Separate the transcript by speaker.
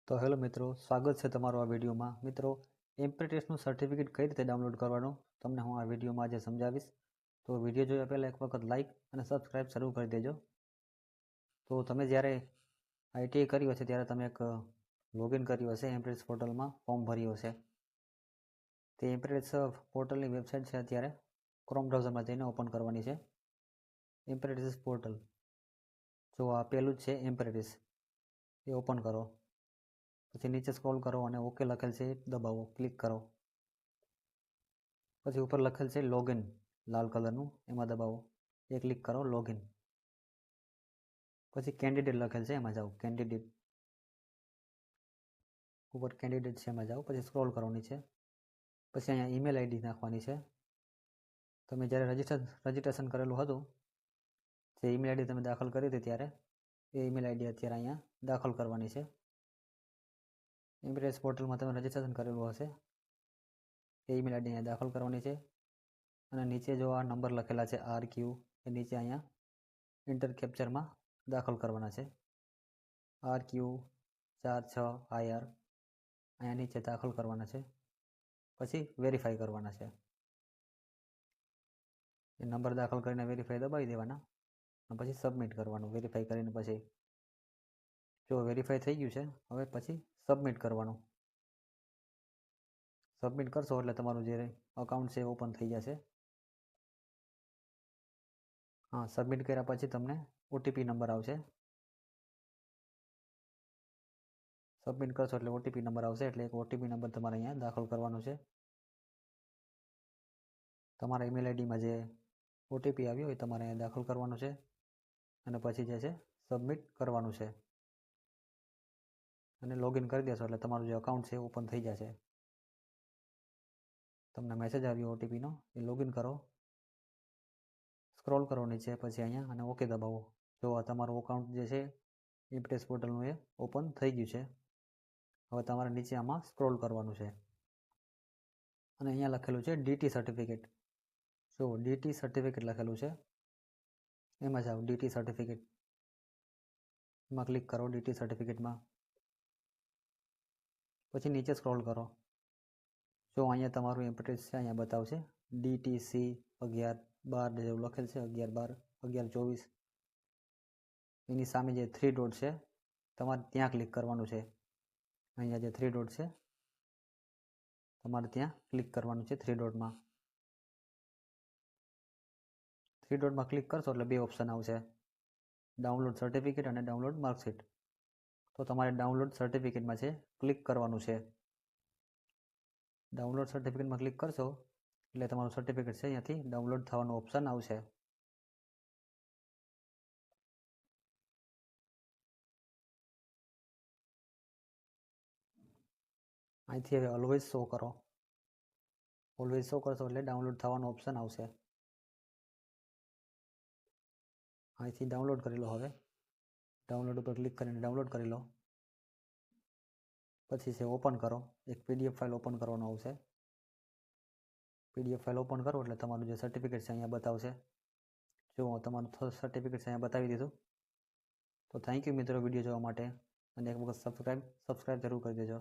Speaker 1: તો હેલો મિત્રો, સ્વાગત છે તમારું આ વિડીયોમાં. મિત્રો, એમ્પ્રેટિસનું સર્ટિફિકેટ કઈ રીતે ડાઉનલોડ કરવાનું તમને હું આ વિડીયોમાં આજે સમજાવીશ. તો વિડીયો જોયા પહેલાં એક વખત લાઇક અને સબસ્ક્રાઈબ શરૂ કરી દેજો. તો તમે જ્યારે આઈટીઆઈ કર્યું હશે ત્યારે તમે એક લોગિન કર્યું હશે, એમ્પ્રેટિસ પોર્ટલમાં ફોર્મ ભર્યું હશે. તે એમ્પ્રેટિસ પોર્ટલની વેબસાઇટ છે, અત્યારે ક્રોમ બ્રાઉઝરમાં જઈને ઓપન કરવાની છે. એમ્પ્રેટિસ પોર્ટલ, જો આ પહેલું જ છે એમ્પ્રેટિસ, એ ઓપન કરો. પછી નીચે સ્ક્રોલ કરો અને ઓકે લખેલ છે દબાવો, ક્લિક કરો. પછી ઉપર લખેલ છે લોગિન લાલ કલરનું, એમાં દબાવો, એ ક્લિક કરો, લોગિન. પછી કેન્ડિડેટ લખેલ છે, એમાં જાઓ, કેન્ડિડેટ ઉપર કેન્ડિડેટ છે એમાં જાઓ. પછી સ્ક્રોલ કરો નીચે. પછી અહીંયા ઈમેલ આઈડી નાખવાની છે. તમે જ્યારે રજિસ્ટ્રેશન કરેલું હતું, જે ઈમેલ આઈડી તમે દાખલ કરી હતી ત્યારે એ ઈમેલ આઈડી અત્યારે અહીંયા દાખલ કરવાની છે. એમ્પ્રેટિસ પોર્ટલમાં તમે રજિસ્ટ્રેશન કરેલું હશે એ ઈમેલ આઈડી અહીંયા દાખલ કરવાની છે. અને નીચે જો આ નંબર લખેલા છે RQ, એ નીચે અહીંયા ઇન્ટર કેપ્ચરમાં દાખલ કરવાના છે. RQ46IR અહીંયા નીચે દાખલ કરવાના છે. પછી વેરીફાઈ કરવાના છે. એ નંબર દાખલ કરીને વેરીફાઈ દબાવી દેવાના અને પછી સબમિટ કરવાનું. વેરીફાઈ કરીને પછી જો વેરીફાઈ થઈ ગયું છે, હવે પછી સબમિટ કરવાનું. સબમિટ કરશો એટલે તમારું જે અકાઉન્ટ છે ઓપન થઈ જશે. હા, સબમિટ કર્યા પછી તમને OTP નંબર આવશે. સબમિટ કરશો એટલે OTP નંબર આવશે, એટલે એક OTP નંબર તમારે અહીંયા દાખલ કરવાનો છે. તમારા ઈમેલ આઈડીમાં જે OTP આવ્યો એ તમારે અહીંયા દાખલ કરવાનો છે અને પછી જે છે સબમિટ કરવાનું છે. અને લોગિન કરી દેશો એટલે તમારું જે અકાઉન્ટ છે ઓપન થઈ જશે. તમને મેસેજ આવ્યો OTPનો, એ લોગિન કરો, સ્ક્રોલ કરો નીચે, પછી અહીંયા અને ઓકે દબાવો. જો આ તમારું અકાઉન્ટ જે છે એમ્પ્રેટિસ પોર્ટલનું એ ઓપન થઈ ગયું છે. હવે તમારે નીચે આમાં સ્ક્રોલ કરવાનું છે અને અહીંયા લખેલું છે DT સર્ટિફિકેટ. જો DT સર્ટિફિકેટ લખેલું છે, એમાં જાઓ, DT સર્ટિફિકેટ એમાં ક્લિક કરો. DT સર્ટિફિકેટમાં પછી નીચે સ્ક્રોલ કરો. જો અહીંયા તમારું એમ્પ્રેટિસ છે, અહીંયા બતાવશે DTC 11/12 જેવું લખેલ છે, 11/12, 11/24. એની સામે જે 3 ડોટ છે તમારે ત્યાં ક્લિક કરવાનું છે. અહીંયા જે 3 ડોટ છે તમારે ત્યાં ક્લિક કરવાનું છે. 3 ડોટમાં ક્લિક કરશો એટલે બે ઓપ્શન આવશે, ડાઉનલોડ સર્ટિફિકેટ અને ડાઉનલોડ માર્કશીટ. તો તમારે ડાઉનલોડ સર્ટિફિકેટમાં છે ક્લિક કરવાનું છે. ડાઉનલોડ સર્ટિફિકેટમાં ક્લિક કરશો એટલે તમારું સર્ટિફિકેટ છે અહીંયાથી ડાઉનલોડ થવાનું ઓપ્શન આવશે. અહીંથી હવે ઓલવેઝ શો કરો. ઓલવેઝ શો કરશો એટલે ડાઉનલોડ થવાનું ઓપ્શન આવશે. અહીંથી ડાઉનલોડ કરી લો. હવે ડાઉનલોડ ઉપર ક્લિક કરીને ડાઉનલોડ કરી લો. પછી છે ઓપન કરો. એક PDF ફાઇલ ઓપન કરવાનું આવશે. PDF ફાઇલ ઓપન કરો એટલે તમારું જે સર્ટિફિકેટ છે અહીંયા બતાવશે. જો તમારું સર્ટિફિકેટ છે અહીંયા બતાવી દીધું. તો થેન્ક યુ મિત્રો વિડીયો જોવા માટે, અને એક વખત સબસ્ક્રાઈબ જરૂર કરી દેજો.